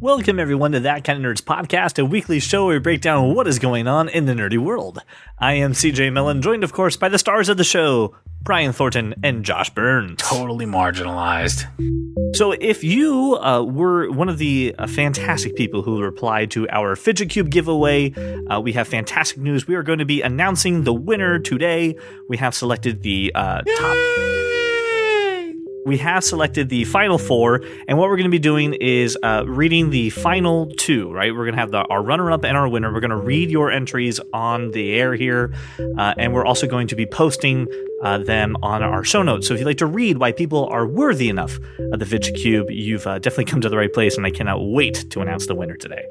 Welcome, everyone, to That Kind of Nerds podcast, a weekly show where we break down what is going on in the nerdy world. I am CJ Millen, joined, of course, by the stars of the show, Brian Thornton and Josh Burns. Totally marginalized. So if you were one of the fantastic people who replied to our Fidget Cube giveaway, we have fantastic news. We are going to be announcing the winner today. We have selected the We have selected the final four, and what we're going to be doing is reading the final two, right? We're going to have our runner-up and our winner. We're going to read your entries on the air here, and we're also going to be posting them on our show notes. So if you'd like to read why people are worthy enough of the Fidget Cube, you've definitely come to the right place, and I cannot wait to announce the winner today.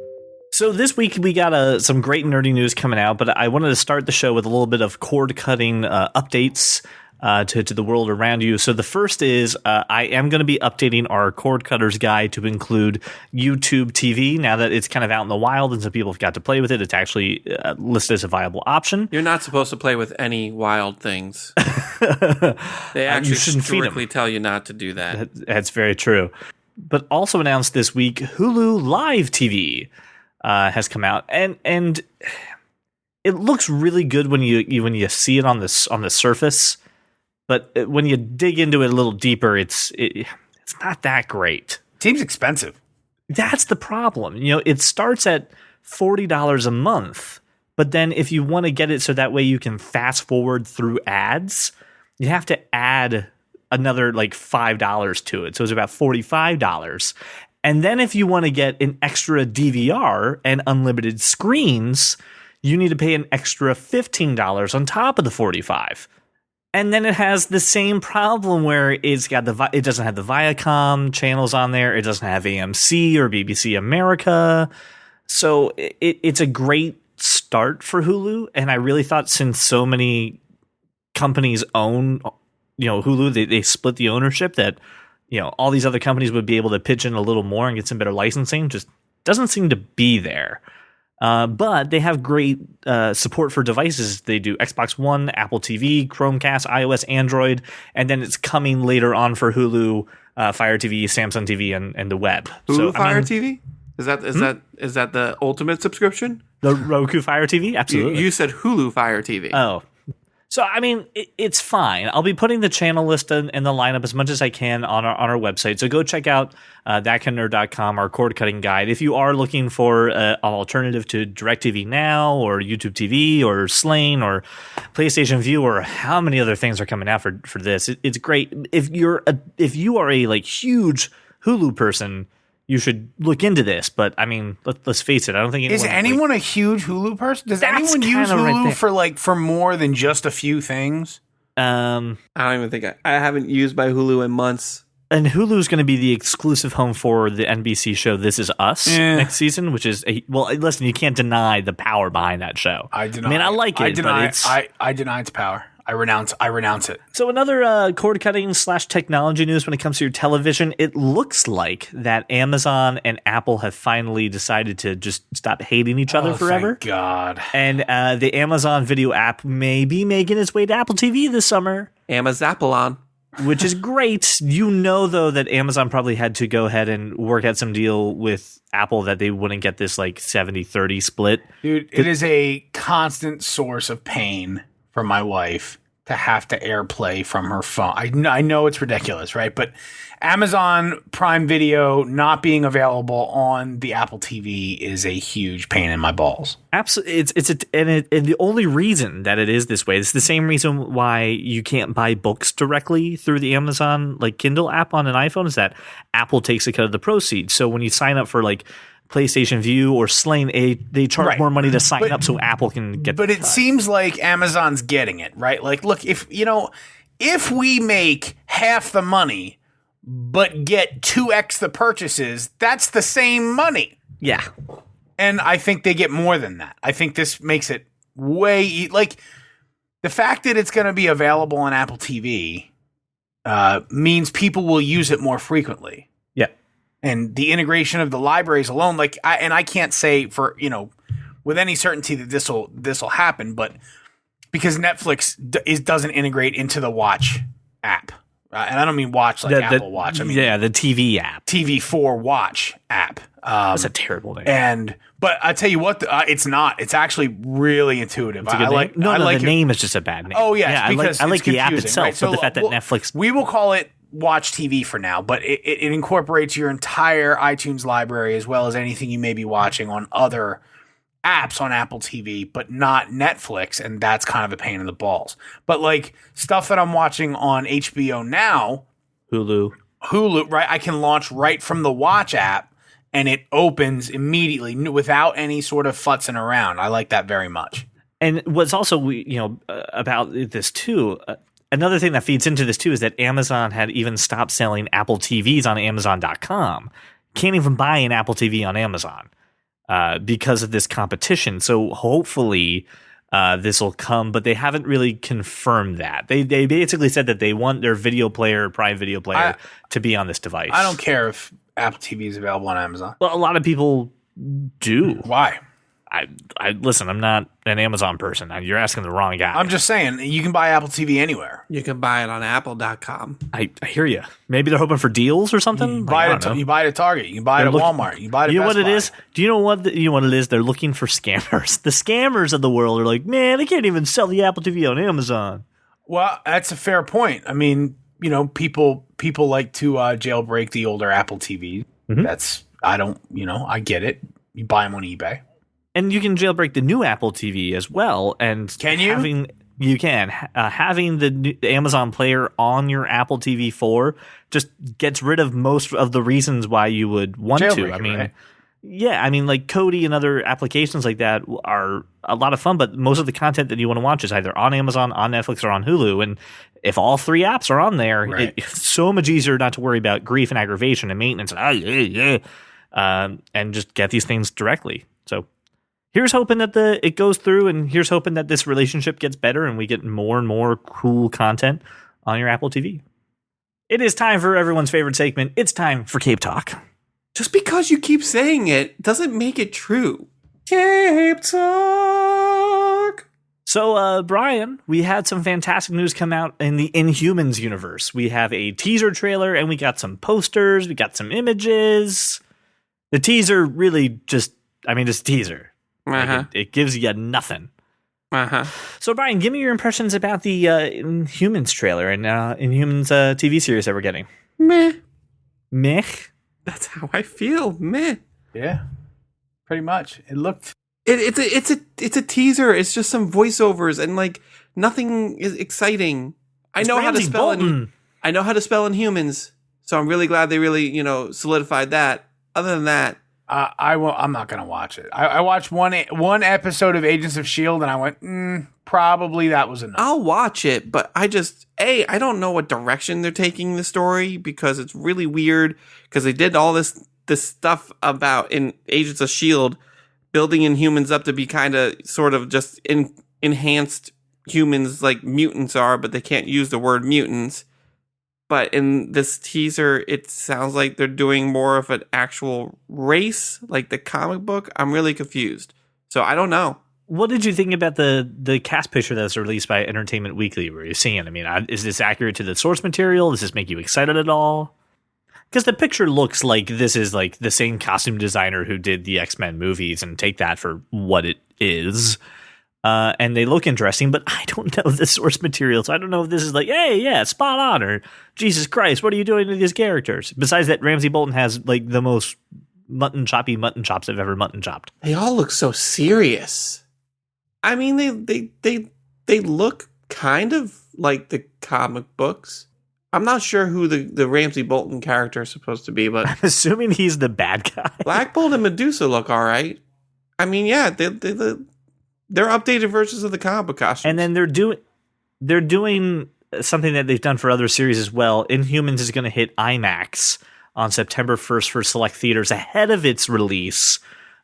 So this week we got some great nerdy news coming out, but I wanted to start the show with a little bit of cord-cutting updates to the world around you. So the first is I am going to be updating our cord cutters guide to include YouTube TV. Now that it's kind of out in the wild and some people have got to play with it, it's actually listed as a viable option. You're not supposed to play with any wild things. They actually strictly tell you not to do that. That's very true. But also announced this week, Hulu Live TV has come out, and it looks really good when you see it on the surface. But when you dig into it a little deeper, it's not that great. Seems expensive. That's the problem. You know, it starts at $40 a month, but then if you want to get it so that way you can fast forward through ads, you have to add another like $5 to it. So it's about $45. And then if you want to get an extra DVR and unlimited screens, you need to pay an extra $15 on top of the $45. And then it has the same problem where it doesn't have the Viacom channels on there. It doesn't have AMC or BBC America. So it's a great start for Hulu. And I really thought since so many companies own, Hulu, they split the ownership, that, all these other companies would be able to pitch in a little more and get some better licensing. Just doesn't seem to be there. But they have great support for devices. They do Xbox One, Apple TV, Chromecast, iOS, Android, and then it's coming later on for Hulu, Fire TV, Samsung TV, and the web. Hulu Fire TV? Is that the ultimate subscription? The Roku Fire TV? Absolutely. You said Hulu Fire TV. Oh. So, I mean, it's fine. I'll be putting the channel list and the lineup as much as I can on our website. So go check out thatkindnerd.com, our cord cutting guide. If you are looking for an alternative to DirecTV Now or YouTube TV or Sling or PlayStation View or how many other things are coming out for this, it's great. If you are a like huge Hulu person, you should look into this, but I mean, let's face it. I don't think anyone a huge Hulu person? Does anyone use Hulu for more than just a few things? I don't even think I haven't used my Hulu in months. And Hulu is going to be the exclusive home for the NBC show This Is Us next season, which is listen, you can't deny the power behind that show. I like it. I deny its power. I renounce it. So another cord cutting / technology news when it comes to your television, it looks like that Amazon and Apple have finally decided to just stop hating each other forever. Thank God. And the Amazon Video app may be making its way to Apple TV this summer. Amazapalon. Which is great. Though, that Amazon probably had to go ahead and work out some deal with Apple that they wouldn't get this like 70-30 split. Dude, it is a constant source of pain for my wife to have to AirPlay from her phone. I know it's ridiculous, right? But Amazon Prime Video not being available on the Apple TV is a huge pain in my balls. Absolutely, and the only reason that it is this way, it's the same reason why you can't buy books directly through the Amazon like Kindle app on an iPhone, is that Apple takes a cut of the proceeds. So when you sign up for like PlayStation View or Sling, they charge more money to sign up so Apple can get. But it seems like Amazon's getting it right. Like, look, if we make half the money but get 2x the purchases, that's the same money. Yeah, and I think they get more than that. I think this makes it way like the fact that it's going to be available on Apple TV means people will use it more frequently. And the integration of the libraries alone, I can't say for, with any certainty that this will happen, but because Netflix doesn't integrate into the Watch app, And I don't mean watch like Apple Watch. I mean the TV app. TV4 Watch app. That's a terrible name. But I tell you what, it's not. It's actually really intuitive. It's a good name? The name is just a bad name. Oh, yes, because I like the app itself, right? but the fact that Netflix... We will call it Watch TV for now, but it incorporates your entire iTunes library as well as anything you may be watching on other apps on Apple TV, but not Netflix, and that's kind of a pain in the balls. But like stuff that I'm watching on HBO now... Hulu, right? I can launch right from the Watch app, and it opens immediately without any sort of futzing around. I like that very much. And what's also about this too, another thing that feeds into this too is that Amazon had even stopped selling Apple TVs on Amazon.com. Can't even buy an Apple TV on Amazon because of this competition. So hopefully this will come, but they haven't really confirmed that. They basically said that they want their Prime Video Player to be on this device. I don't care if Apple TV is available on Amazon. Well, a lot of people do. Why? I listen, I'm not an Amazon person. You're asking the wrong guy. I'm just saying, you can buy Apple TV anywhere. You can buy it on Apple.com. I hear you. Maybe they're hoping for deals or something. You buy it at Target. You can buy it at Walmart. You buy it at You know Best what it Buy. is? Do you know what it is? They're looking for scammers. The scammers of the world are like, man, they can't even sell the Apple TV on Amazon. Well, that's a fair point. I mean, people like to jailbreak the older Apple TV. Mm-hmm. I get it. You buy them on eBay. And you can jailbreak the new Apple TV as well. And can you? You can. Having the Amazon player on your Apple TV 4 just gets rid of most of the reasons why you would want to. I mean, right? Yeah, I mean, like Kodi and other applications like that are a lot of fun, but most of the content that you want to watch is either on Amazon, on Netflix, or on Hulu. And if all three apps are on there, right, it's so much easier not to worry about grief and aggravation and maintenance. And just get these things directly. So here's hoping that it goes through, and here's hoping that this relationship gets better and we get more and more cool content on your Apple TV. It is time for everyone's favorite segment. It's time for Cape Talk. Just because you keep saying it doesn't make it true. Cape Talk. So, Brian, we had some fantastic news come out in the Inhumans universe. We have a teaser trailer, and we got some posters. We got some images. The teaser really just a teaser. Uh-huh. Like it gives you nothing. Uh-huh. So, Brian, give me your impressions about the Inhumans trailer and Inhumans TV series that we're getting. Meh? That's how I feel. Meh. Yeah, pretty much. It looked... It's a teaser. It's just some voiceovers and like nothing is exciting. I know how to spell Inhumans, so I'm really glad they really solidified that. Other than that, I'm not gonna watch it. I watched one episode of Agents of S.H.I.E.L.D. and I went, probably that was enough. I'll watch it, but I don't know what direction they're taking the story because it's really weird because they did all this stuff about in Agents of S.H.I.E.L.D. building Inhumans up to be kind of sort of just enhanced humans like mutants are, but they can't use the word mutants. But in this teaser, it sounds like they're doing more of an actual race, like the comic book. I'm really confused. So I don't know. What did you think about the cast picture that was released by Entertainment Weekly? Were you seeing it? I mean, is this accurate to the source material? Does this make you excited at all? Because the picture looks like this is like the same costume designer who did the X-Men movies, and take that for what it is. And they look interesting, but I don't know the source material, so I don't know if this is like, hey, yeah, spot on, or Jesus Christ, what are you doing to these characters? Besides that, Ramsey Bolton has like the most mutton chops I've ever mutton chopped. They all look so serious. I mean, they look kind of like the comic books. I'm not sure who the Ramsey Bolton character is supposed to be, but I'm assuming he's the bad guy. Black Bolt and Medusa look all right. I mean, yeah, they're updated versions of the comic book costumes. And then they're doing something that they've done for other series as well. Inhumans is going to hit IMAX on September 1st for select theaters ahead of its release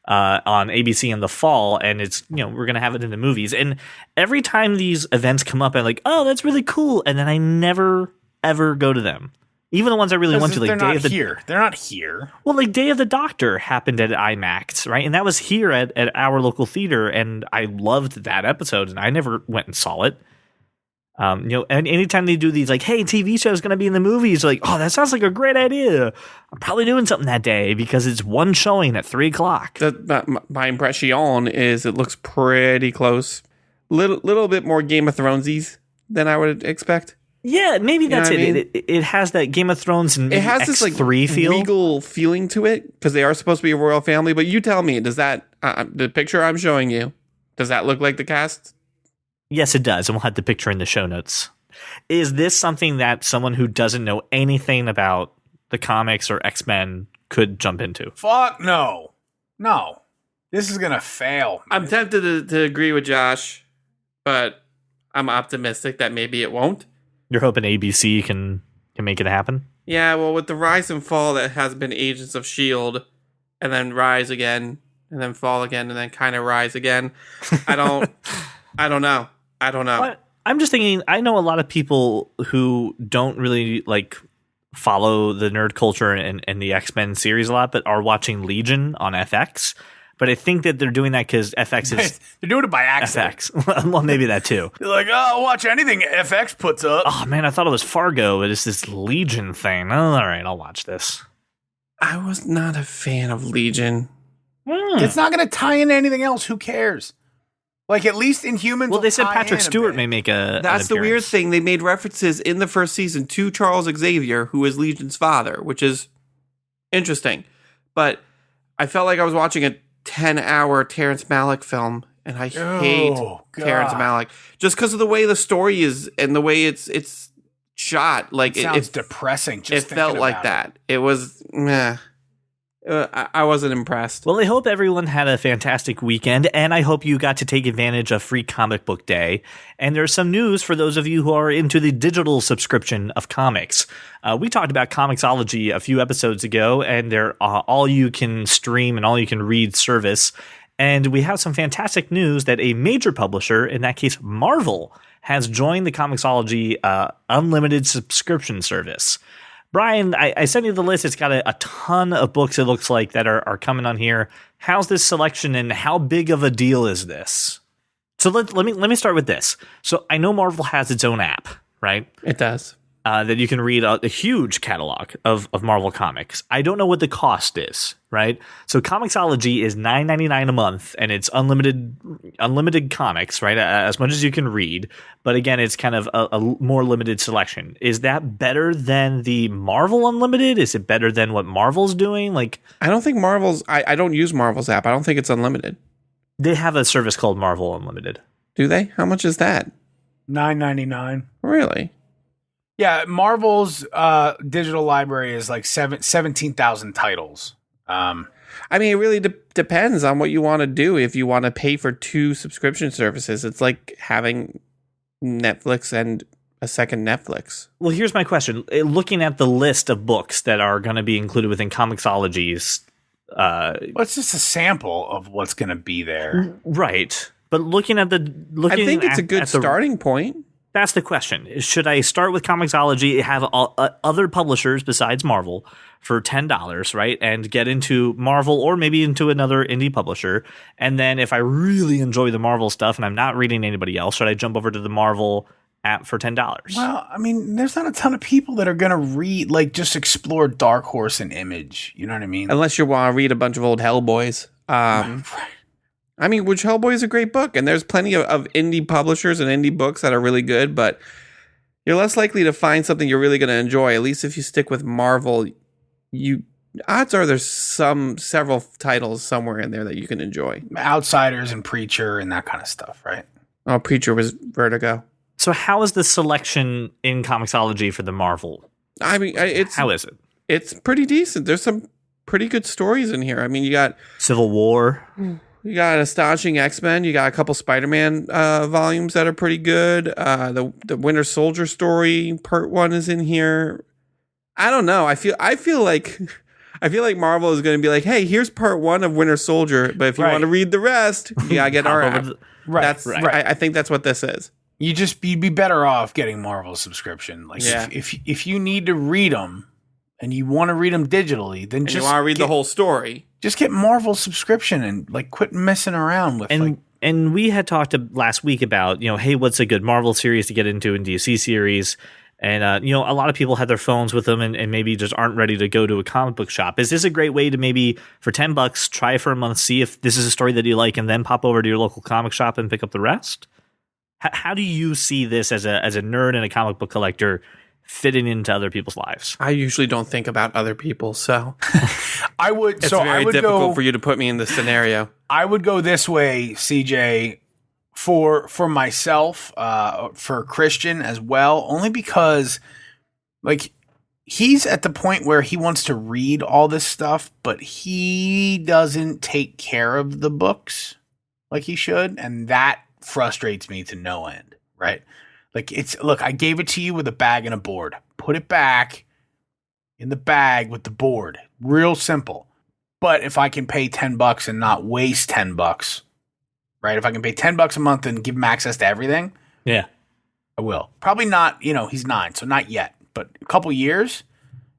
on ABC in the fall, and it's we're going to have it in the movies. And every time these events come up, I'm like, oh, that's really cool, and then I never ever go to them. Even the ones I really want to, like They're not here. Well, like Day of the Doctor happened at IMAX, right? And that was here at our local theater, and I loved that episode, and I never went and saw it. And anytime they do these like, hey, TV show is going to be in the movies, like, oh, that sounds like a great idea. I'm probably doing something that day because it's one showing at 3:00. My impression is it looks pretty close. Little bit more Game of Thronesies than I would expect. Yeah, maybe that's it. I mean? It has that Game of Thrones and it has X3 this like feel. regal feeling to it because they are supposed to be a royal family. But you tell me, does that the picture I'm showing you, does that look like the cast? Yes, it does, and we'll have the picture in the show notes. Is this something that someone who doesn't know anything about the comics or X-Men could jump into? Fuck no. No. This is going to fail. I'm tempted to agree with Josh, but I'm optimistic that maybe it won't. You're hoping ABC can make it happen? Yeah, well, with the rise and fall that has been Agents of S.H.I.E.L.D., and then rise again, and then fall again, and then kind of rise again, I don't know. Well, I'm just thinking, I know a lot of people who don't really like follow the nerd culture and the X-Men series a lot, but are watching Legion on FX. But I think that they're doing that because FX is... They're doing it by accident. FX. Well, maybe that too. They're like, oh, I'll watch anything FX puts up. Oh, man, I thought it was Fargo, but it's this Legion thing. Oh, all right, I'll watch this. I was not a fan of Legion. It's not going to tie into anything else. Who cares? Like, at least Inhumans. Well, they said Patrick Stewart may make a. That's the weird thing. They made references in the first season to Charles Xavier, who is Legion's father, which is interesting. But I felt like I was watching a 10-hour Terrence Malick film, and I hate Terrence Malick just because of the way the story is and the way it's shot. Like it sounds depressing. Just it felt like that. It was meh. I wasn't impressed. Well, I hope everyone had a fantastic weekend, and I hope you got to take advantage of Free Comic Book Day. And there's some news for those of you who are into the digital subscription of comics. We talked about Comixology a few episodes ago, and they're all you can stream and all you can read service. And we have some fantastic news that a major publisher, in that case Marvel, has joined the Comixology unlimited subscription service. Brian, I sent you the list. It's got a ton of books, it looks like, that are coming on here. How's this selection and how big of a deal is this? So let me start with this. So I know Marvel has its own app, right? It does. That you can read a huge catalog of Marvel comics. I don't know what the cost is, right? So Comixology is $9.99 a month, and it's unlimited comics, right? As much as you can read. But again, it's kind of a more limited selection. Is that better than the Marvel Unlimited? Is it better than what Marvel's doing? Like, I don't think Marvel's... I don't use Marvel's app. I don't think it's unlimited. They have a service called Marvel Unlimited. Do they? How much is that? $9.99. Really? Yeah, Marvel's digital library is like 17,000 titles. I mean, it really depends on what you want to do. If you want to pay for 2 subscription services, it's like having Netflix and a second Netflix. Well, here's my question. Looking at the list of books that are going to be included within Comixology's... well, it's just a sample of what's going to be there. Right. But I think it's a good starting point. That's the question. Should I start with Comixology, have other publishers besides Marvel for $10, right? And get into Marvel or maybe into another indie publisher. And then if I really enjoy the Marvel stuff and I'm not reading anybody else, should I jump over to the Marvel app for $10? Well, I mean, there's not a ton of people that are going to read, like, just explore Dark Horse and Image. You know what I mean? Unless you want to read a bunch of old Hellboys. Right. I mean, which Hellboy is a great book, and there's plenty of indie publishers and indie books that are really good, but you're less likely to find something you're really going to enjoy. At least if you stick with Marvel, odds are there's several titles somewhere in there that you can enjoy. Outsiders and Preacher and that kind of stuff, right? Oh, Preacher was Vertigo. So how is the selection in Comixology for the Marvel? I mean, how is it? It's pretty decent. There's some pretty good stories in here. I mean, you got Civil War. You got Astonishing X-Men. You got a couple Spider-Man volumes that are pretty good. The Winter Soldier story part 1 is in here. I don't know. I feel like Marvel is going to be like, hey, here's part 1 of Winter Soldier, but if you want to read the rest, you gotta get our app. I think that's what this is. You'd be better off getting Marvel's subscription. Like, if you need to read them and you want to read them digitally, then just you want to read the whole story. Just get Marvel's subscription and like quit messing around with. And And we had talked last week about, hey, what's a good Marvel series to get into in DC series? And, a lot of people have their phones with them and maybe just aren't ready to go to a comic book shop. Is this a great way to maybe, for $10, try it for a month, see if this is a story that you like, and then pop over to your local comic shop and pick up the rest? How do you see this as a nerd and a comic book collector fitting into other people's lives? I usually don't think about other people, so I would. It's very difficult for you to put me in this scenario. I would go this way, CJ, for myself, for Christian as well, only because like he's at the point where he wants to read all this stuff, but he doesn't take care of the books like he should, and that frustrates me to no end, right? Like look, I gave it to you with a bag and a board. Put it back in the bag with the board. Real simple. But if I can pay $10 and not waste $10, right? If I can pay $10 a month and give him access to everything, yeah, I will. Probably not, he's 9, so not yet. But a couple years,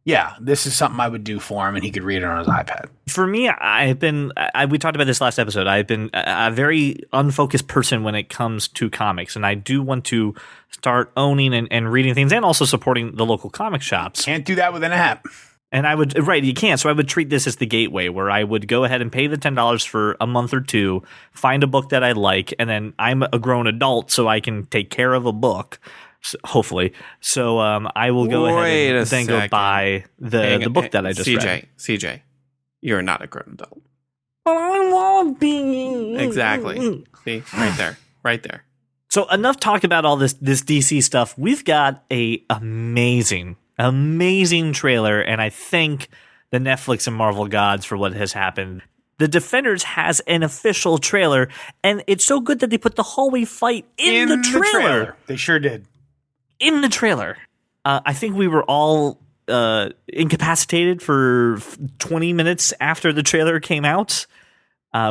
yeah, this is something I would do for him, and he could read it on his iPad. For me, we talked about this last episode. I've been a very unfocused person when it comes to comics, and I do want to start owning and reading things and also supporting the local comic shops. Can't do that with an app. And you can't. So I would treat this as the gateway where I would go ahead and pay the $10 for a month or two, find a book that I like, and then I'm a grown adult, so I can take care of a book. Hopefully. So I will go ahead and then go buy the book that I just read. CJ, you're not a grown adult. I want to be. Exactly. See, right there. So enough talk about all this DC stuff. We've got a amazing trailer, and I thank the Netflix and Marvel gods for what has happened. The Defenders has an official trailer, and it's so good that they put the hallway fight in the trailer. They sure did. In the trailer. I think we were all incapacitated for 20 minutes after the trailer came out.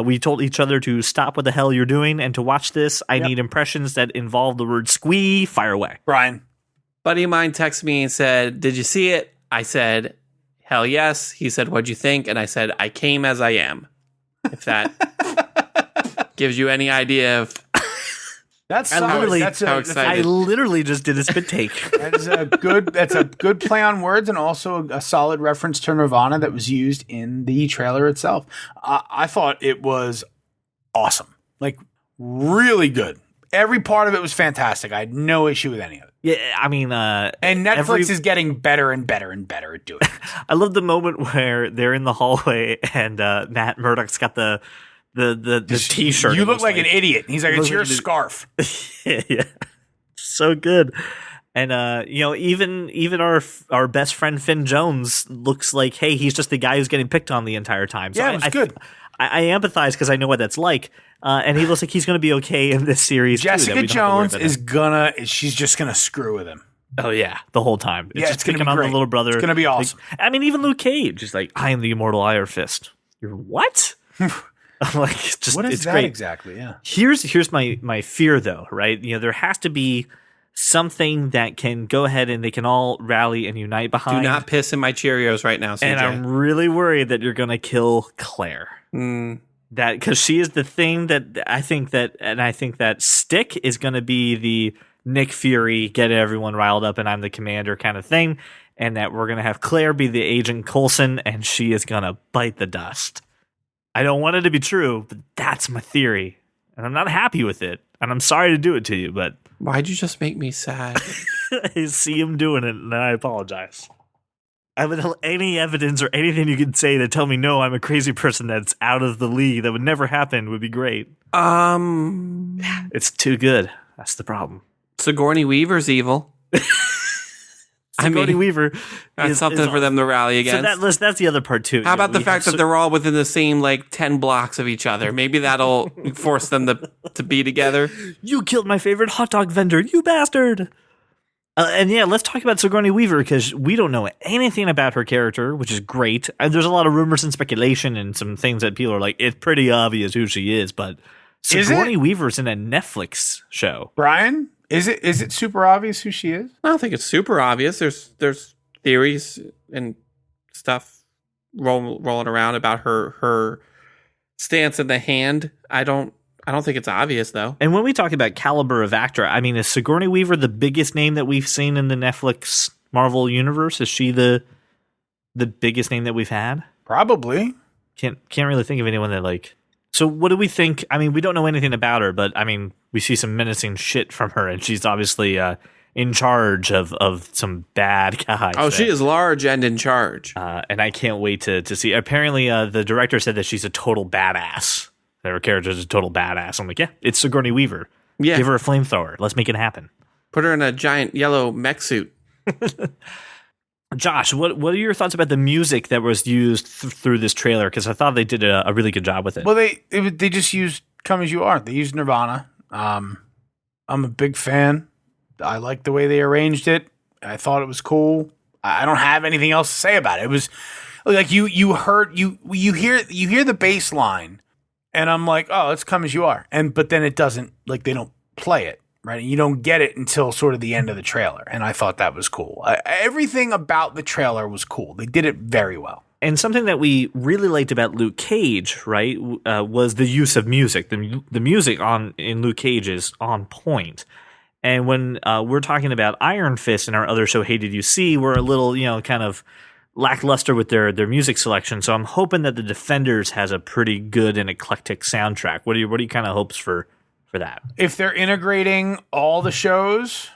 We told each other to stop what the hell you're doing and to watch this. I need impressions that involve the word squee. Fire away. Brian. Buddy of mine texted me and said, "Did you see it?" I said, "Hell yes." He said, "What'd you think?" And I said, "I came as I am." If that gives you any idea of That's how excited. I literally just did a spit take. That's a good play on words, and also a solid reference to Nirvana that was used in the trailer itself. I thought it was awesome. Like, really good. Every part of it was fantastic. I had no issue with any of it. Yeah, I mean, and Netflix is getting better and better and better at doing it. I love the moment where they're in the hallway and Matt Murdock's got the T-shirt. You look like an idiot. He's like, it's your scarf. Yeah, so good. And even our best friend Finn Jones looks like, hey, he's just the guy who's getting picked on the entire time. So yeah, it was good. I empathize because I know what that's like. And he looks like he's going to be okay in this series. Jessica Jones she's just gonna screw with him. Oh yeah, the whole time. It's just gonna picking be on great. the little brother. It's gonna be awesome. Like, I mean, even Luke Cage is like, I am the immortal Iron Fist. You're what? I'm like, just what is it's that great. exactly? Yeah. Here's my fear though, right? There has to be something that can go ahead and they can all rally and unite behind. Do not piss in my Cheerios right now, CJ. And I'm really worried that you're going to kill Claire. That because she is the thing that I think that Stick is going to be the Nick Fury, get everyone riled up, and I'm the commander kind of thing, and that we're going to have Claire be the Agent Coulson, and she is going to bite the dust. I don't want it to be true, but that's my theory, and I'm not happy with it, and I'm sorry to do it to you, but why'd you just make me sad? I see him doing it, and I apologize. I would any evidence or anything you could say to tell me no, I'm a crazy person that's out of the league that would never happen would be great. It's too good. That's the problem. Sigourney Weaver's evil. Sigourney Weaver. That's something for them to rally against. So that's the other part too. How about the fact that they're all within the same 10 blocks of each other? Maybe that'll force them to be together. You killed my favorite hot dog vendor, you bastard. And yeah, let's talk about Sigourney Weaver because we don't know anything about her character, which is great. And there's a lot of rumors and speculation and some things that people are like, it's pretty obvious who she is, but Sigourney Weaver's in a Netflix show. Brian, is it super obvious who she is? I don't think it's super obvious. There's theories and stuff rolling around about her stance in The Hand. I don't I don't think it's obvious, though. And when we talk about caliber of actor, I mean, is Sigourney Weaver the biggest name that we've seen in the Netflix Marvel universe? Is she the biggest name that we've had? Probably. Can't really think of anyone that like. So what do we think? I mean, we don't know anything about her, but I mean, we see some menacing shit from her, and she's obviously in charge of some bad guys. Oh, she is large and in charge. And I can't wait to see. Apparently, the director said that she's a total badass. That her character is a total badass. I'm like, yeah, it's Sigourney Weaver. Yeah. Give her a flamethrower. Let's make it happen. Put her in a giant yellow mech suit. Josh, what are your thoughts about the music that was used through this trailer? Because I thought they did a really good job with it. Well, they just used "Come as You Are." They used Nirvana. I'm a big fan. I like the way they arranged it. I thought it was cool. I don't have anything else to say about it. It was like you hear the bass line, and I'm like, oh, it's "Come as You Are," but then it doesn't, like, they don't play it. Right, you don't get it until sort of the end of the trailer, and I thought that was cool. Everything about the trailer was cool. They did it very well. And something that we really liked about Luke Cage, right, was the use of music. The music in Luke Cage is on point. And when we're talking about Iron Fist and our other show, Hey Did You See, we're a little, kind of lackluster with their music selection. So I'm hoping that the Defenders has a pretty good and eclectic soundtrack. What are your kind of hopes for that? If they're integrating all the shows,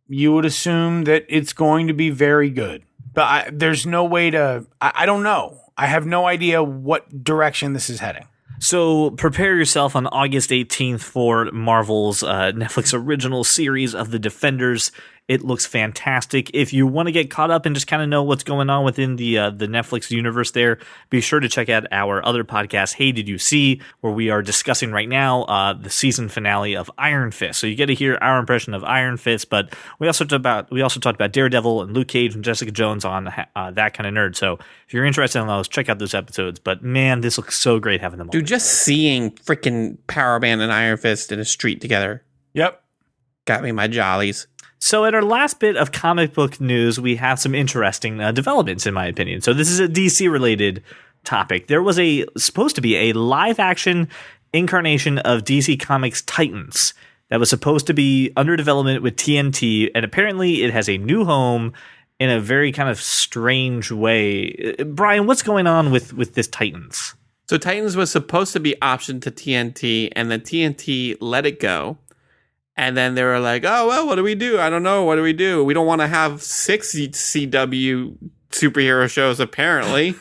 you would assume that it's going to be very good. But there's no way to... I don't know. I have no idea what direction this is heading. So prepare yourself on August 18th for Marvel's Netflix original series of The Defenders. It looks fantastic. If you want to get caught up and just kind of know what's going on within the Netflix universe there, be sure to check out our other podcast, Hey Did You See, where we are discussing right now the season finale of Iron Fist. So you get to hear our impression of Iron Fist, but we also talked about Daredevil and Luke Cage and Jessica Jones on That Kind of Nerd. So if you're interested in those, check out those episodes. But man, this looks so great having them all. Dude, just seeing freaking Power Man and Iron Fist in a street together. Yep. Got me my jollies. So at our last bit of comic book news, we have some interesting developments, in my opinion. So this is a DC-related topic. There was supposed to be a live-action incarnation of DC Comics Titans that was supposed to be under development with TNT, and apparently it has a new home in a very kind of strange way. Brian, what's going on with this Titans? So Titans was supposed to be optioned to TNT, and then TNT let it go. And then they were like, oh, well, what do we do? I don't know. What do we do? We don't want to have 6 CW superhero shows, apparently.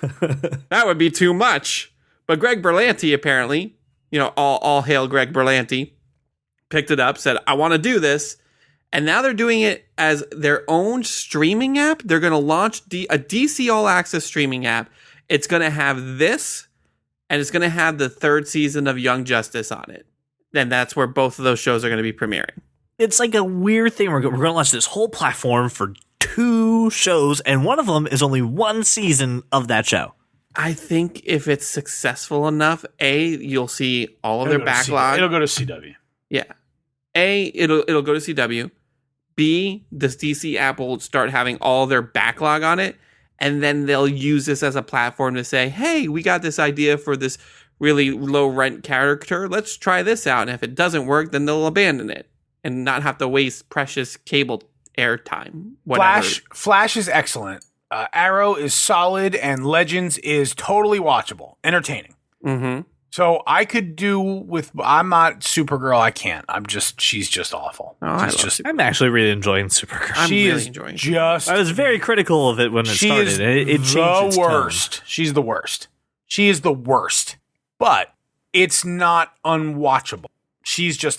That would be too much. But Greg Berlanti, apparently, all hail Greg Berlanti, picked it up, said, I want to do this. And now they're doing it as their own streaming app. They're going to launch a DC All Access streaming app. It's going to have this, and it's going to have the 3rd season of Young Justice on it. Then that's where both of those shows are going to be premiering. It's like a weird thing. We're going to launch this whole platform for 2 shows, and one of them is only 1 season of that show. I think if it's successful enough, you'll see all of their backlog. It'll go to CW. Yeah. It'll go to CW. B, this DC app will start having all their backlog on it, and then they'll use this as a platform to say, hey, we got this idea for this really low rent character. Let's try this out. And if it doesn't work, then they'll abandon it and not have to waste precious cable airtime. Flash is excellent. Arrow is solid, and Legends is totally watchable, entertaining. Mm-hmm. So I could do with. I'm not Supergirl. I can't. She's just awful. Oh, I'm actually really enjoying Supergirl. I'm really enjoying it. I was very critical of it when it started. It changed the worst. Tone. She's the worst. She is the worst. But it's not unwatchable.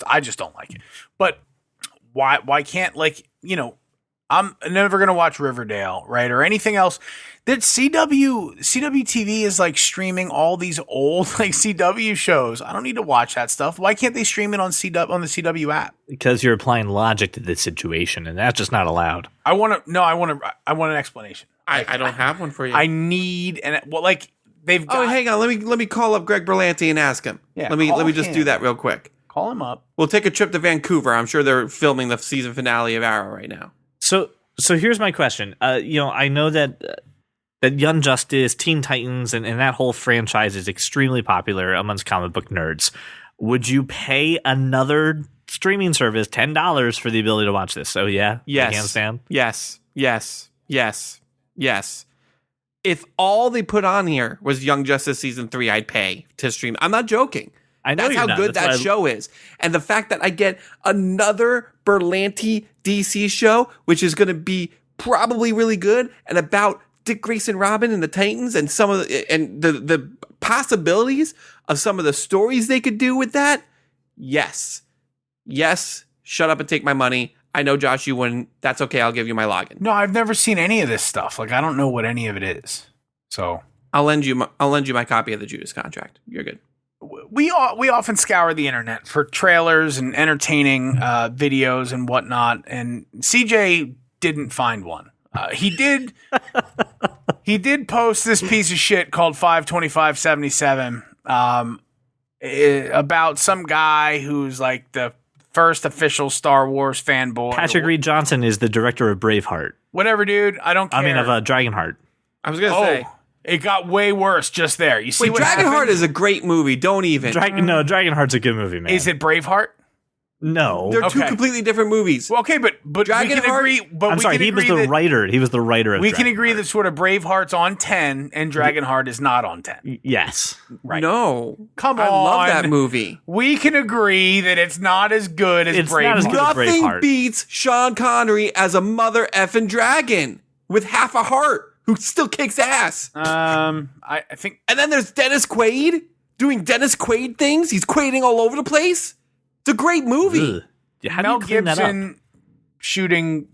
I just don't like it. But why can't, I'm never going to watch Riverdale, right? Or anything else. That CW TV is streaming all these old CW shows. I don't need to watch that stuff. Why can't they stream it on the CW app? Because you're applying logic to this situation, and that's just not allowed. I want an explanation. I don't have one for you. I need they've got. Oh, hang on. Let me call up Greg Berlanti and ask him. Yeah, let me just do that real quick. Call him up. We'll take a trip to Vancouver. I'm sure they're filming the season finale of Arrow right now. So here's my question. I know that Young Justice, Teen Titans, and that whole franchise is extremely popular amongst comic book nerds. would you pay another streaming service $10 for the ability to watch this? So yeah, Yes. hands down. Yes. If all they put on here was Young Justice Season 3, I'd pay to stream. I'm not joking. I know That's you're how not. good That's that why show is. And the fact that I get another Berlanti DC show, which is going to be probably really good, and about Dick Grayson Robin and the Titans and some of the possibilities of some of the stories they could do with that. Yes. Shut up and take my money. I know, Josh, you wouldn't. That's okay. I'll give you my login. No, I've never seen any of this stuff. Like, I don't know what any of it is. So I'll lend you my copy of the Judas Contract. You're good. we often scour the internet for trailers and entertaining videos and whatnot. And CJ didn't find one. He did post this piece of shit called 52577 about some guy who's like the first official Star Wars fanboy. Patrick Reed Johnson is the director of Braveheart. Whatever, dude. I don't care. I mean, of Dragonheart. I was going to say. It got way worse just there. You see Wait, what Dragonheart happened? is a great movie. Don't even. No, Dragonheart's a good movie, man. Is it Braveheart? No. They're two Okay. completely different movies. Well, okay, but we can Dragonheart- agree. But I'm we sorry, can he was agree the that- writer. He was the writer of We can Dragonheart. agree that sort of Braveheart's on 10 and Dragonheart is not on 10. Yes. Right. No. Come I love on. that movie. We can agree that it's not as good as It's not Braveheart. as good. Nothing Braveheart. beats Sean Connery as a mother effing dragon with half a heart who still kicks ass. I think And then there's Dennis Quaid doing Dennis Quaid things. He's quaiding all over the place. It's a great movie. Ugh. How do Mel you clean that up? Gibson shooting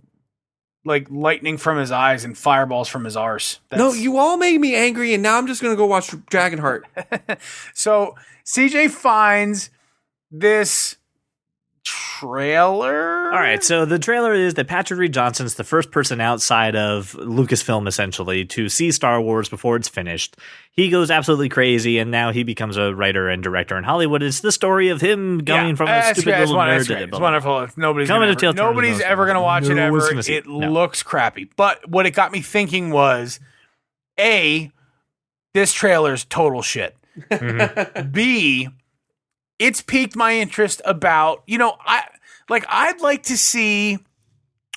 like lightning from his eyes and fireballs from his arse. No, you all made me angry, and now I'm just going to go watch Dragonheart. So CJ finds this trailer. All right, so the trailer is that Patrick Reed Johnson's the first person outside of Lucasfilm, essentially, to see Star Wars before it's finished. He goes absolutely crazy, and now he becomes a writer and director in Hollywood. It's the story of him going from a stupid little nerd to It's wonderful. Nobody's Coming gonna to ever, Tale nobody's Turner, ever going to watch it no ever. one's gonna see It it. No. looks crappy. But what it got me thinking was, A, this trailer's total shit. B, it's piqued my interest about, I'd like to see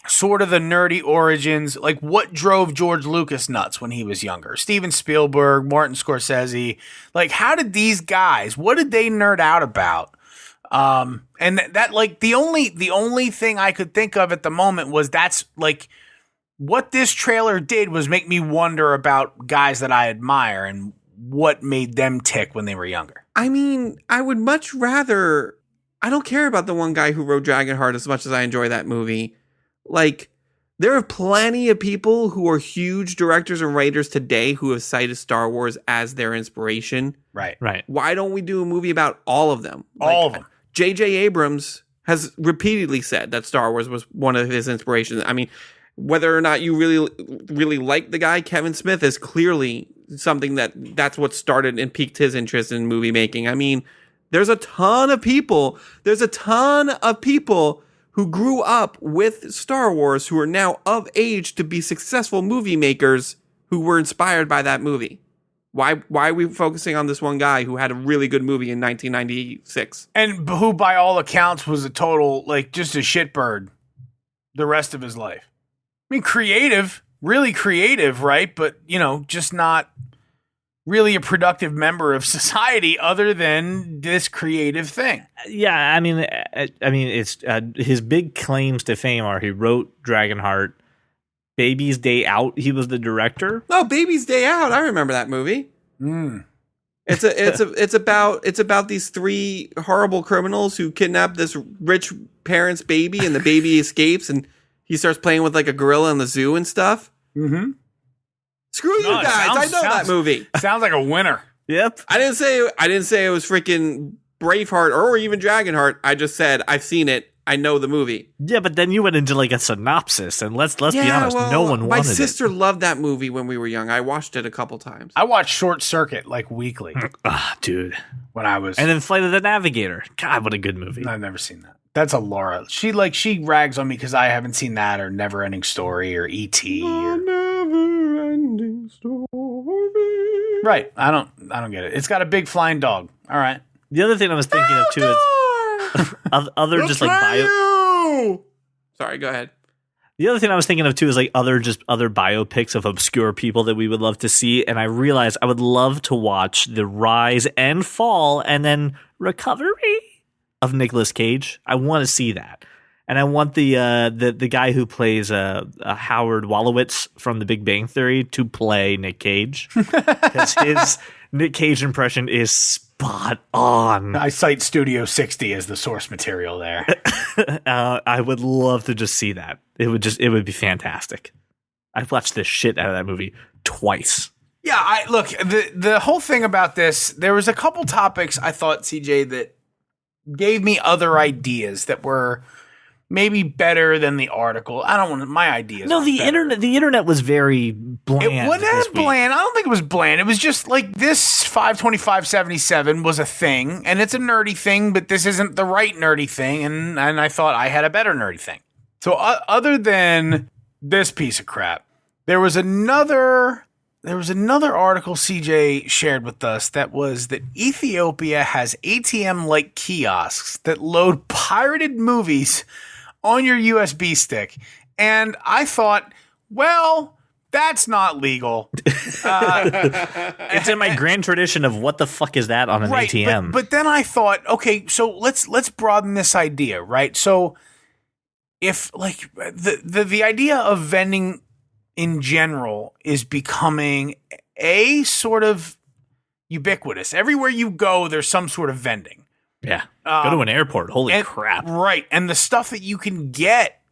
sort of the nerdy origins, like what drove George Lucas nuts when he was younger. Steven Spielberg, Martin Scorsese, like how did these guys, what did they nerd out about? And that like the only thing I could think of at the moment was that's like what this trailer did was make me wonder about guys that I admire and what made them tick when they were younger. I mean, I would much rather... I don't care about the one guy who wrote Dragonheart as much as I enjoy that movie. Like, there are plenty of people who are huge directors and writers today who have cited Star Wars as their inspiration. Right. Why don't we do a movie about all of them? All of them. J.J. Abrams has repeatedly said that Star Wars was one of his inspirations. I mean, whether or not you really like the guy, Kevin Smith is clearly something that's what started and piqued his interest in movie making. I mean, there's a ton of people who grew up with Star Wars who are now of age to be successful movie makers who were inspired by that movie. Why are we focusing on this one guy who had a really good movie in 1996? And who, by all accounts, was a total, like, just a shitbird the rest of his life. I mean, creative, really creative, right? But, just not really a productive member of society other than this creative thing. Yeah, I mean, it's his big claims to fame are he wrote Dragonheart, Baby's Day Out. He was the director. Oh, Baby's Day Out! I remember that movie. It's about these three horrible criminals who kidnap this rich parent's baby, and the baby escapes, and he starts playing with like a gorilla in the zoo and stuff. Mm-hmm. Screw you guys! I know that movie. Sounds like a winner. Yep. I didn't say it was freaking Braveheart or even Dragonheart. I just said I've seen it. I know the movie. Yeah, but then you went into like a synopsis, and let's be honest, no one wanted it. My sister loved that movie when we were young. I watched it a couple times. I watched Short Circuit like weekly Dude. when I was. And then Flight of the Navigator. God, what a good movie. I've never seen that. That's a Laura. She rags on me because I haven't seen that or Never Ending Story or E.T. or... Never-ending story. Right. I don't get it. It's got a big flying dog. All right. The other thing I was thinking of too is other just like bio. Sorry, go ahead. The other thing I was thinking of too is like other biopics of obscure people that we would love to see, and I realized I would love to watch the rise and fall and then recovery of Nicolas Cage. I want to see that, and I want the guy who plays Howard Wolowitz from The Big Bang Theory to play Nick Cage because his Nick Cage impression is spot on. I cite Studio 60 as the source material there. I would love to just see that. It would be fantastic. I've watched the shit out of that movie twice. Yeah, look, the whole thing about this, there was a couple topics I thought, CJ, that gave me other ideas that were maybe better than the article. I don't want my ideas. No, the internet was very bland. It wasn't as bland. I don't think it was bland. It was just like this 52577 was a thing, and it's a nerdy thing, but this isn't the right nerdy thing, and I thought I had a better nerdy thing. So other than this piece of crap, there was another article CJ shared with us that was that Ethiopia has ATM-like kiosks that load pirated movies on your USB stick. And I thought, well, that's not legal. It's in my grand tradition of what the fuck is that on an ATM? But then I thought, okay, so let's broaden this idea, right? So if like the idea of vending in general is becoming a sort of ubiquitous. Everywhere you go, there's some sort of vending. Yeah. Go to an airport. Holy crap. Right. And the stuff that you can get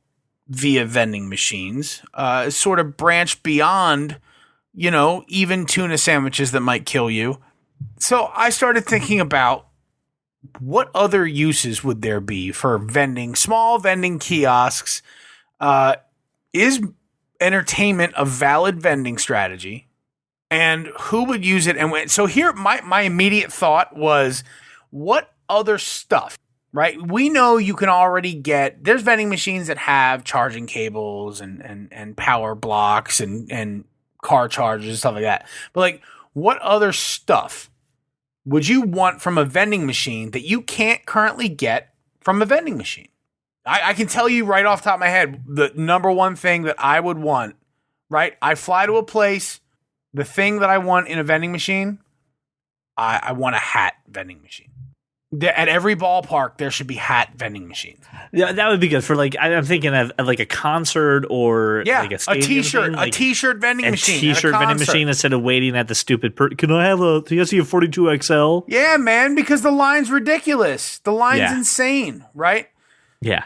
via vending machines is sort of branched beyond, even tuna sandwiches that might kill you. So I started thinking about what other uses would there be for vending, small vending kiosks. Is entertainment a valid vending strategy? And who would use it? And when? So here, my immediate thought was, what other stuff, right? We know you can already there's vending machines that have charging cables and power blocks and car chargers and stuff like that. But like, what other stuff would you want from a vending machine that you can't currently get from a vending machine? I can tell you right off the top of my head, the number one thing that I would want, right? I fly to a place, the thing that I want in a vending machine, I want a hat vending machine. At every ballpark, there should be hat vending machines. Yeah, that would be good for like. I'm thinking of like a concert or like a t-shirt, a t-shirt vending machine, t-shirt vending machine instead of waiting at the stupid. Can you see a 42XL? Yeah, man, because the line's ridiculous. The line's insane, right? Yeah,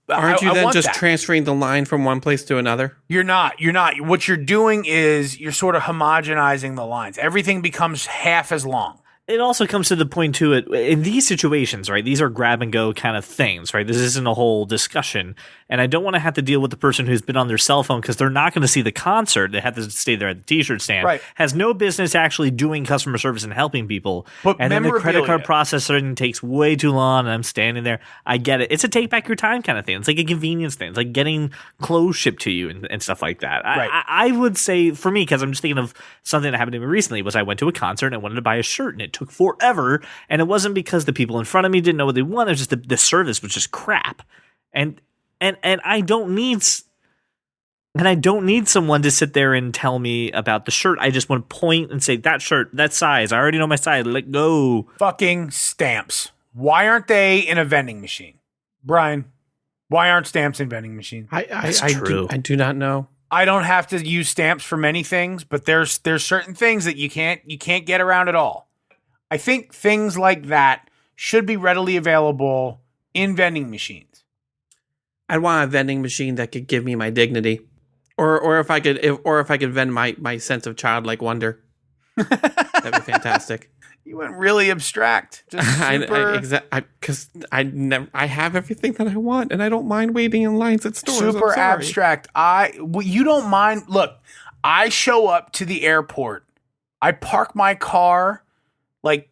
aren't you then just transferring the line from one place to another? You're not. What you're doing is you're sort of homogenizing the lines. Everything becomes half as long. It also comes to the point too, in these situations, right? These are grab and go kind of things, right? This isn't a whole discussion. And I don't want to have to deal with the person who's been on their cell phone because they're not going to see the concert. They have to stay there at the t-shirt stand. Right. Has no business actually doing customer service and helping people. But and then the credit card processing takes way too long and I'm standing there. I get it. It's a take back your time kind of thing. It's like a convenience thing. It's like getting clothes shipped to you and stuff like that. Right. I would say for me, because I'm just thinking of something that happened to me recently, was I went to a concert and I wanted to buy a shirt and it took forever. And it wasn't because the people in front of me didn't know what they wanted. It was just the service was just crap. And I don't need someone to sit there and tell me about the shirt. I just want to point and say, that shirt, that size. I already know my size. Let go. Fucking stamps. Why aren't they in a vending machine? Brian, why aren't stamps in vending machines? I do not know. I don't have to use stamps for many things, but there's certain things that you can't get around at all. I think things like that should be readily available in vending machines. I'd want a vending machine that could give me my dignity, or if I could vend my sense of childlike wonder. That'd be fantastic. You went really abstract. Just super, I have everything that I want, and I don't mind waiting in lines at stores. Super abstract. You don't mind. Look, I show up to the airport. I park my car like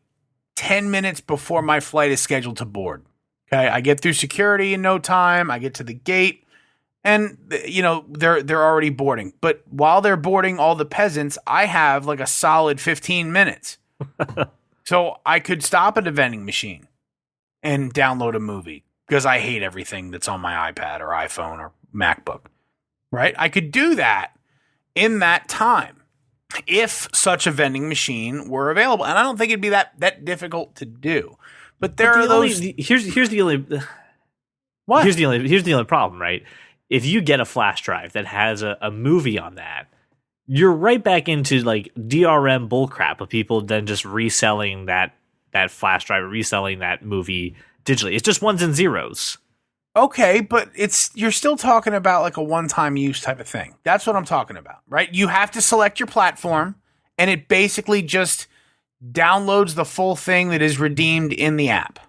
10 minutes before my flight is scheduled to board. Okay, I get through security in no time. I get to the gate, and they're already boarding. But while they're boarding all the peasants, I have like a solid 15 minutes. So I could stop at a vending machine and download a movie because I hate everything that's on my iPad or iPhone or MacBook, right? I could do that in that time if such a vending machine were available. And I don't think it'd be that difficult to do. But there are those. Here's the only. What? Here's the only problem, right? If you get a flash drive that has a movie on that, you're right back into like DRM bullcrap of people then just reselling that flash drive, reselling that movie digitally. It's just ones and zeros. Okay, but you're still talking about like a one-time use type of thing. That's what I'm talking about, right? You have to select your platform, and it basically just downloads the full thing that is redeemed in the app.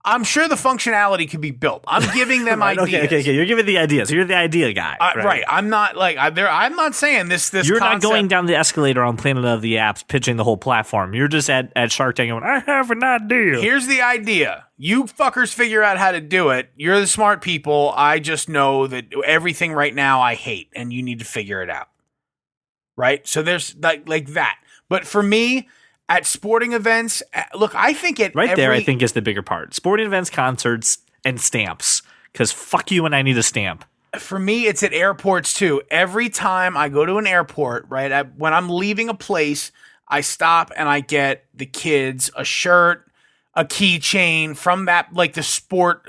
I'm sure the functionality could be built. I'm giving them right, ideas. Okay. You're giving the ideas. You're the idea guy. Right. I'm not like I'm not saying this. You're concept. not going down the escalator on Planet of the Apps pitching the whole platform. You're just at Shark Tank going, I have an idea. Here's the idea. You fuckers figure out how to do it. You're the smart people. I just know that everything right now I hate, and you need to figure it out. Right. So there's like that. But for me, at sporting events, look, I think there, I think is the bigger part. Sporting events, concerts, and stamps. Because fuck you when I need a stamp. For me, it's at airports too. Every time I go to an airport, right, when I'm leaving a place, I stop and I get the kids a shirt, a keychain from that, like the sport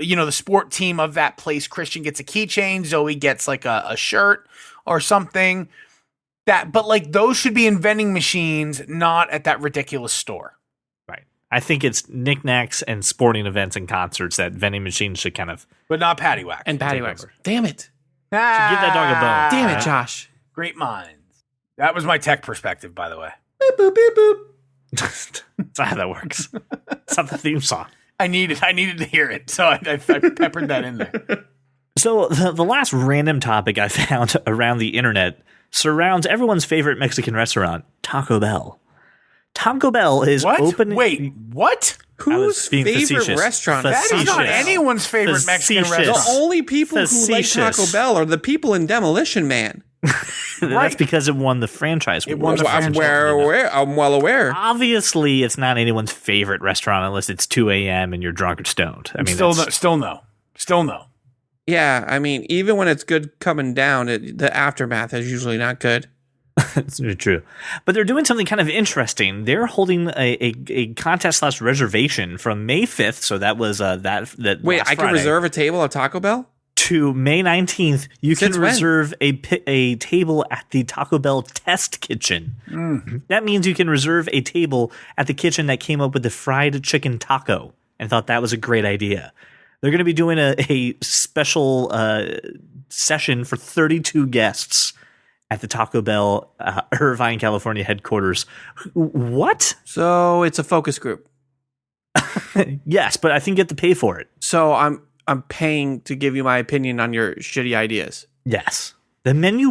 team of that place. Christian gets a keychain. Zoe gets like a shirt or something. But like those should be in vending machines, not at that ridiculous store. Right. I think it's knickknacks and sporting events and concerts that vending machines should kind of. But not patty wax. And patty wax. Damn it. Should give that dog a bone. Damn it, Josh. Great minds. That was my tech perspective, by the way. Beep, boop, beep, boop. That's not how that works. It's not the theme song. I needed to hear it, so I peppered that in there. So the last random topic I found around the internet surrounds everyone's favorite Mexican restaurant, Taco Bell. Taco Bell is open. Wait, what? Whose favorite restaurant? That is not anyone's favorite Mexican restaurant. The only people who like Taco Bell are the people in Demolition Man. That's because it won the franchise. It won the franchise. I'm well aware. Obviously, it's not anyone's favorite restaurant unless it's 2 a.m. and you're drunk or stoned. I mean, still no. Yeah, I mean, even when it's good coming down, the aftermath is usually not good. It's true. But they're doing something kind of interesting. They're holding a contest / reservation from May 5th. So that was that. Wait, I can reserve a table at Taco Bell? To May 19th, you Since can when? reserve a table at the Taco Bell test kitchen. That means you can reserve a table at the kitchen that came up with the fried chicken taco and thought that was a great idea. They're going to be doing a special session for 32 guests at the Taco Bell Irvine, California headquarters. What? So it's a focus group. Yes, but I think you have to pay for it. So I'm paying to give you my opinion on your shitty ideas. Yes. The menu,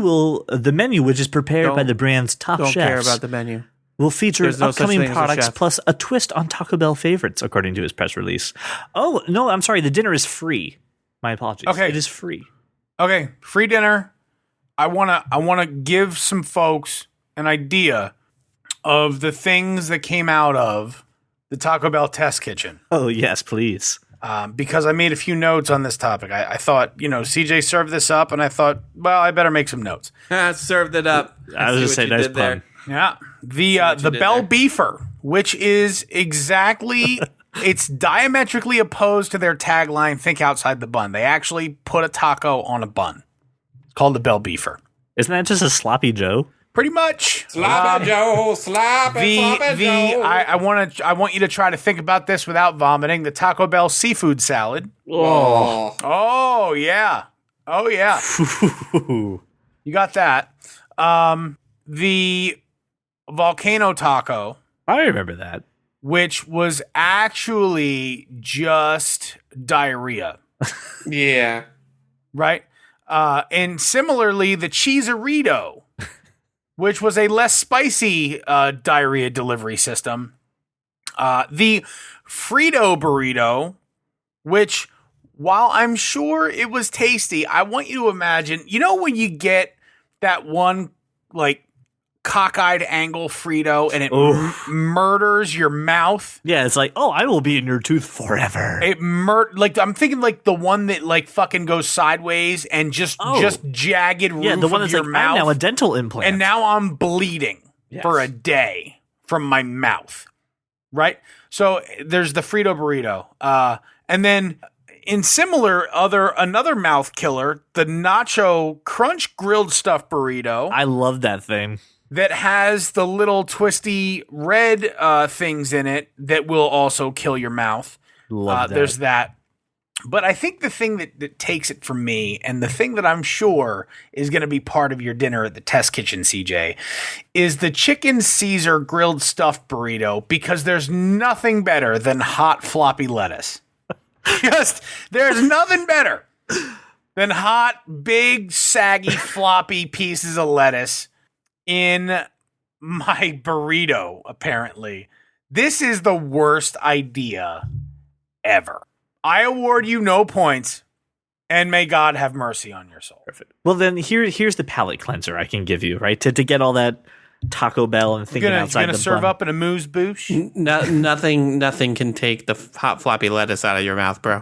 which is prepared by the brand's top chefs, Don't care about the menu. will feature There's no upcoming such thing as a products chef. plus a twist on Taco Bell favorites, according to his press release. Oh, no, I'm sorry. The dinner is free. My apologies. Okay. It is free. Okay, free dinner. I wanna give some folks an idea of the things that came out of the Taco Bell test kitchen. Oh, yes, please. Because I made a few notes on this topic. I thought, CJ served this up, and I thought, well, I better make some notes. Served it up. I was just saying, nice pun. Yeah, the Bell Beefer, which is exactly, it's diametrically opposed to their tagline, "Think outside the bun." They actually put a taco on a bun. It's called the Bell Beefer. Isn't that just a sloppy Joe? Pretty much. Sloppy Joe, sloppy Joe. I want you to try to think about this without vomiting. The Taco Bell seafood salad. Oh yeah. Oh yeah. You got that. The volcano taco, I remember that. which was actually just diarrhea, Yeah. right? And similarly, the Cheeserito, which was a less spicy diarrhea delivery system. The Frito burrito, which, while I'm sure it was tasty, I want you to imagine, when you get that one, like, cockeyed angle Frito, and it murders your mouth. Yeah, it's like, oh, I will be in your tooth forever. Like I'm thinking like the one that like fucking goes sideways and just jagged roof the one of that's your like, mouth. I'm now a dental implant. And now I'm bleeding for a day from my mouth. Right? So there's the Frito burrito. And then in another mouth killer, the Nacho Crunch grilled stuffed burrito. I love that thing. That has the little twisty red things in it that will also kill your mouth. Love that. There's that. But I think the thing that takes it from me, and the thing that I'm sure is going to be part of your dinner at the test kitchen, CJ, is the chicken Caesar grilled stuffed burrito, because there's nothing better than hot floppy lettuce. There's nothing better than hot, big, saggy, floppy pieces of lettuce in my burrito, apparently. This is the worst idea ever. I award you no points, and may God have mercy on your soul. Perfect. Well, then here's the palate cleanser I can give you, right? To get all that Taco Bell and thinking outside the bun. Gonna serve up in a moose bouche? Nothing can take the hot floppy lettuce out of your mouth, bro.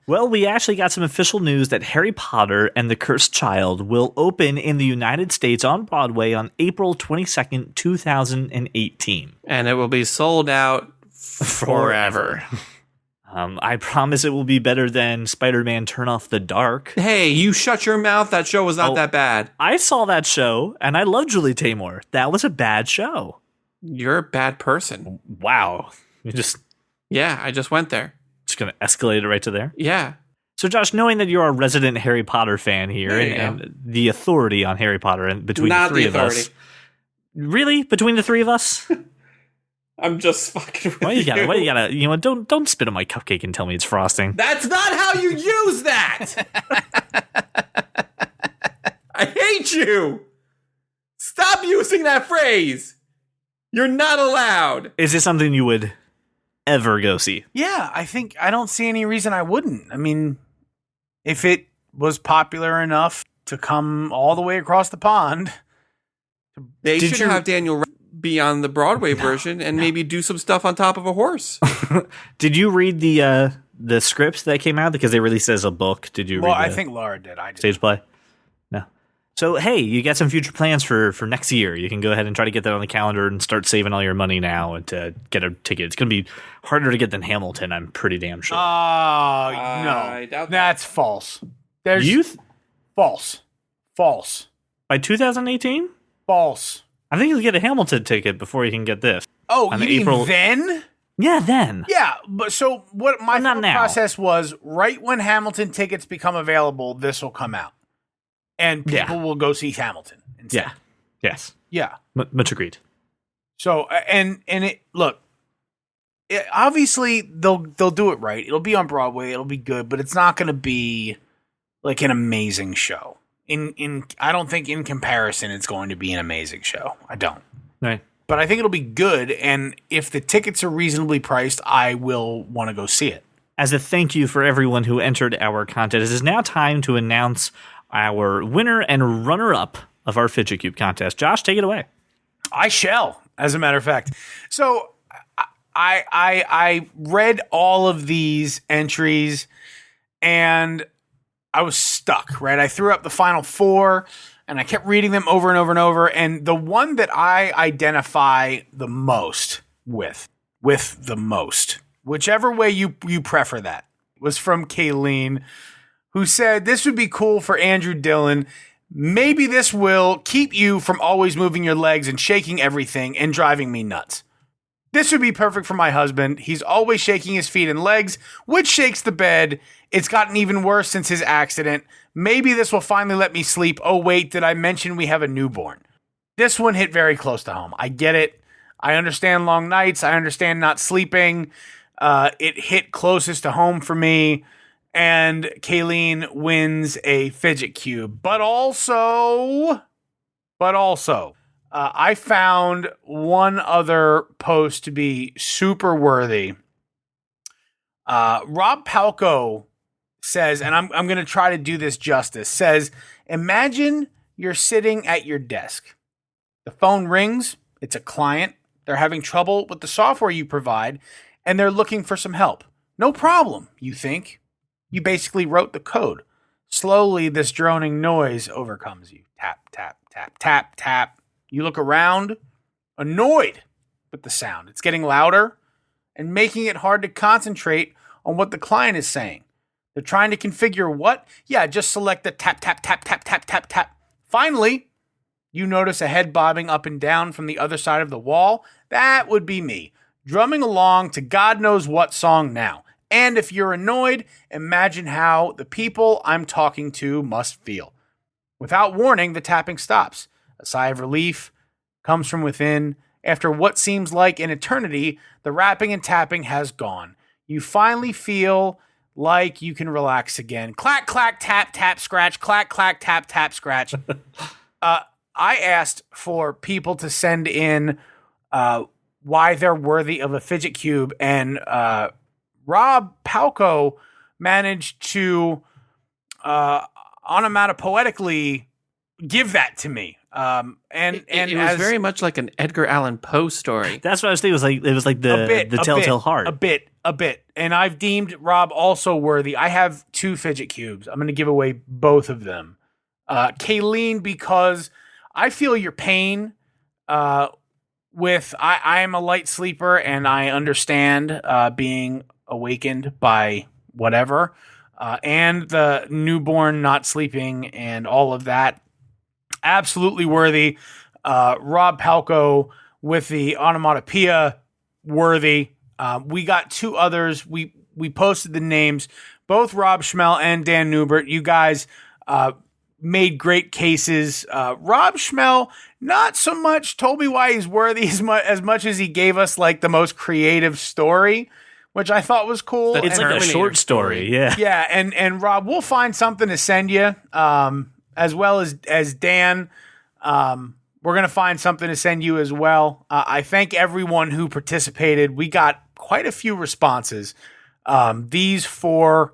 Well, we actually got some official news that Harry Potter and the Cursed Child will open in the United States on Broadway on April 22nd, 2018. And it will be sold out forever. I promise it will be better than Spider-Man Turn Off the Dark. Hey, you shut your mouth. That show was not that bad. I saw that show, and I love Julie Taymor. That was a bad show. You're a bad person. Wow. Yeah, I just went there. Just going to escalate it right to there? Yeah. So, Josh, knowing that you're a resident Harry Potter fan here and the authority on Harry Potter and between the three of us. Really? Between the three of us? I'm just fucking with Why you gotta, you know, don't spit on my cupcake and tell me it's frosting. That's not how you use that! I hate you! Stop using that phrase! You're not allowed! Is this something you would ever go see? Yeah, I don't see any reason I wouldn't. I mean, if it was popular enough to come all the way across the pond. They should have Daniel be on the Broadway version and maybe do some stuff on top of a horse. Did you read the scripts that came out? Because they released it as a book. Did you read I think Laura did. I did. Stage play? No. So, hey, you got some future plans for next year. You can go ahead and try to get that on the calendar and start saving all your money now and to get a ticket. It's going to be harder to get than Hamilton, I'm pretty damn sure. No. I doubt that. That's false. False. By 2018? False. I think you'll get a Hamilton ticket before you can get this. Oh, you mean then? Yeah, then. Yeah, but so what my not now. process was, right when Hamilton tickets become available, this will come out. And people will go see Hamilton instead. Yeah. Yes. Yeah. Much agreed. So, and it, look, obviously they'll do it right. It'll be on Broadway. It'll be good, but it's not going to be like an amazing show. I don't think in comparison it's going to be an amazing show. I don't. Right. But I think it'll be good, and if the tickets are reasonably priced, I will want to go see it. As a thank you for everyone who entered our contest, it is now time to announce our winner and runner-up of our Fidget Cube contest. Josh, take it away. I shall, as a matter of fact. So I read all of these entries, and I was stuck, right? I threw up the final four, and I kept reading them over and over and over. And the one that I identify the most with the most, whichever way you prefer that, was from Kayleen, who said, this would be cool for Andrew Dillon. Maybe this will keep you from always moving your legs and shaking everything and driving me nuts. This would be perfect for my husband. He's always shaking his feet and legs, which shakes the bed. It's gotten even worse since his accident. Maybe this will finally let me sleep. Oh, wait, did I mention we have a newborn? This one hit very close to home. I get it. I understand long nights. I understand not sleeping. It hit closest to home for me. And Kayleen wins a Fidget Cube. But also, I found one other post to be super worthy. Rob Palco says, and I'm going to try to do this justice, says, imagine you're sitting at your desk. The phone rings. It's a client. They're having trouble with the software you provide, and they're looking for some help. No problem, you think. You basically wrote the code. Slowly, this droning noise overcomes you. Tap, tap, tap, tap, tap. You look around, annoyed with the sound. It's getting louder and making it hard to concentrate on what the client is saying. They're trying to configure what? Yeah, just select the tap, tap, tap, tap, tap, tap, tap. Finally, you notice a head bobbing up and down from the other side of the wall. That would be me, drumming along to God knows what song now. And if you're annoyed, imagine how the people I'm talking to must feel. Without warning, the tapping stops. A sigh of relief comes from within. After what seems like an eternity, the rapping and tapping has gone. You finally feel like you can relax again. Clack, clack, tap, tap, scratch. Clack, clack, tap, tap, scratch. I asked for people to send in why they're worthy of a fidget cube, and Rob Palco managed to onomatopoetically give that to me. It was very much like an Edgar Allan Poe story. That's what I was thinking. It was like the Telltale Heart. A bit. And I've deemed Rob also worthy. I have 2 fidget cubes. I'm going to give away both of them. Kayleen, because I feel your pain. I am a light sleeper, and I understand being awakened by whatever, and the newborn not sleeping and all of that. Absolutely worthy. Rob Palco with the onomatopoeia, worthy. We got 2 others. We posted the names, both Rob Schmel and Dan Newbert. You guys made great cases. Rob Schmel, not so much told me why he's worthy as much as he gave us like the most creative story, which I thought was cool. It's like a short story. Yeah. Yeah. And Rob, we'll find something to send you, as well as Dan. We're going to find something to send you as well. I thank everyone who participated. We got quite a few responses. These 4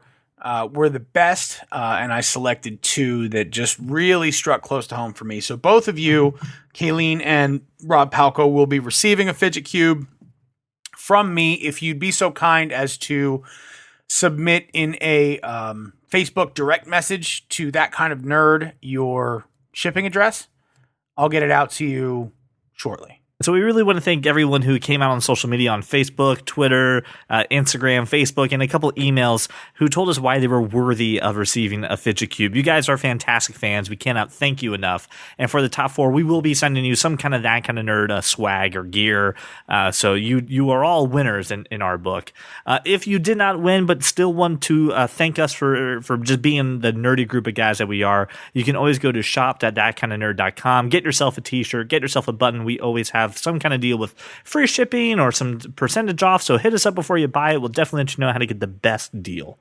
were the best, and I selected 2 that just really struck close to home for me. So both of you, Kayleen and Rob Palco, will be receiving a fidget cube from me if you'd be so kind as to submit in a Facebook direct message to That Kind of Nerd your shipping address. I'll get it out to you shortly. So we really want to thank everyone who came out on social media on Facebook, Twitter, Instagram, Facebook, and a couple emails who told us why they were worthy of receiving a fidget cube. You guys are fantastic fans. We cannot thank you enough. And for the top 4, we will be sending you some kind of That Kind of Nerd swag or gear. So you are all winners in our book. If you did not win but still want to thank us for just being the nerdy group of guys that we are, you can always go to shop.thatkindofnerd.com. Get yourself a t-shirt. Get yourself a button. We always have some kind of deal with free shipping or some percentage off. So hit us up before you buy it. We'll definitely let you know how to get the best deal.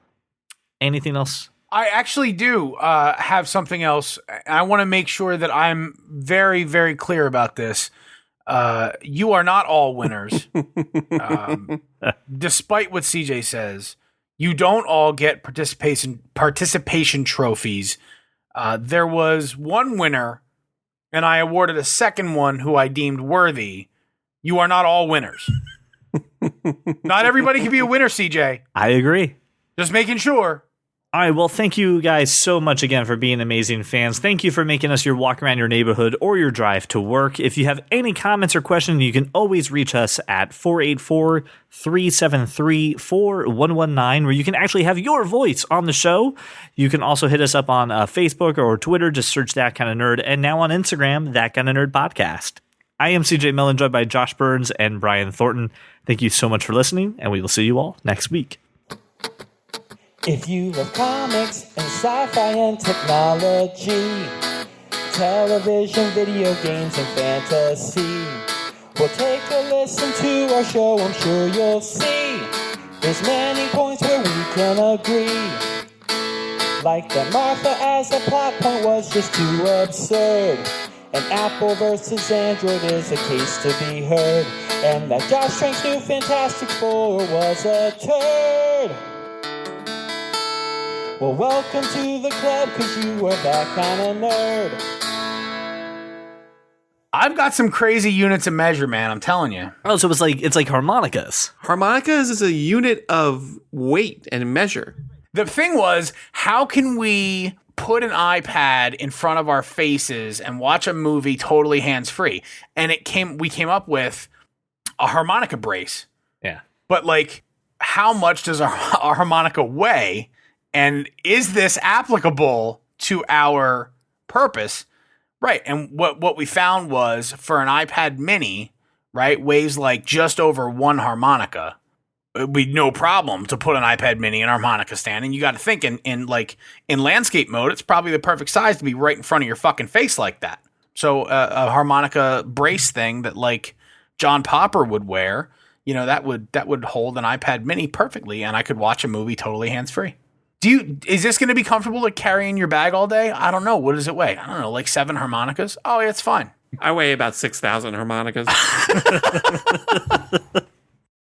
Anything else? I actually do have something else. I want to make sure that I'm very, very clear about this. You are not all winners. Despite what CJ says, you don't all get participation trophies. There was one winner, and I awarded a second one who I deemed worthy. You are not all winners. Not everybody can be a winner, CJ. I agree. Just making sure. All right, well, thank you guys so much again for being amazing fans. Thank you for making us your walk around your neighborhood or your drive to work. If you have any comments or questions, you can always reach us at 484-373-4119, where you can actually have your voice on the show. You can also hit us up on Facebook or Twitter. Just search That Kind of Nerd. And now on Instagram, That Kind of Nerd Podcast. I am CJ Mellon, joined by Josh Burns and Brian Thornton. Thank you so much for listening, and we will see you all next week. If you love comics and sci-fi and technology, television, video games, and fantasy, well, take a listen to our show. I'm sure you'll see there's many points where we can agree. Like that Martha as a plot point was just too absurd, and Apple versus Android is a case to be heard, and that Josh Trank's new Fantastic Four was a turd. Well, welcome to the club, 'cause you are that kind of nerd. I've got some crazy units of measure, man. I'm telling you. Oh, so it's like harmonicas. Harmonicas is a unit of weight and measure. The thing was, how can we put an iPad in front of our faces and watch a movie totally hands-free? And we came up with a harmonica brace. Yeah. But like, how much does our harmonica weigh? And is this applicable to our purpose? Right. And what we found was for an iPad mini, right, weighs like just over one harmonica. It'd be no problem to put an iPad mini in a harmonica stand. And you got to think in landscape mode, it's probably the perfect size to be right in front of your fucking face like that. So a harmonica brace thing that like John Popper would wear, you know, that would hold an iPad mini perfectly, and I could watch a movie totally hands-free. Is this going to be comfortable to carry in your bag all day? I don't know. What does it weigh? I don't know, like 7 harmonicas? Oh, yeah, it's fine. I weigh about 6,000 harmonicas.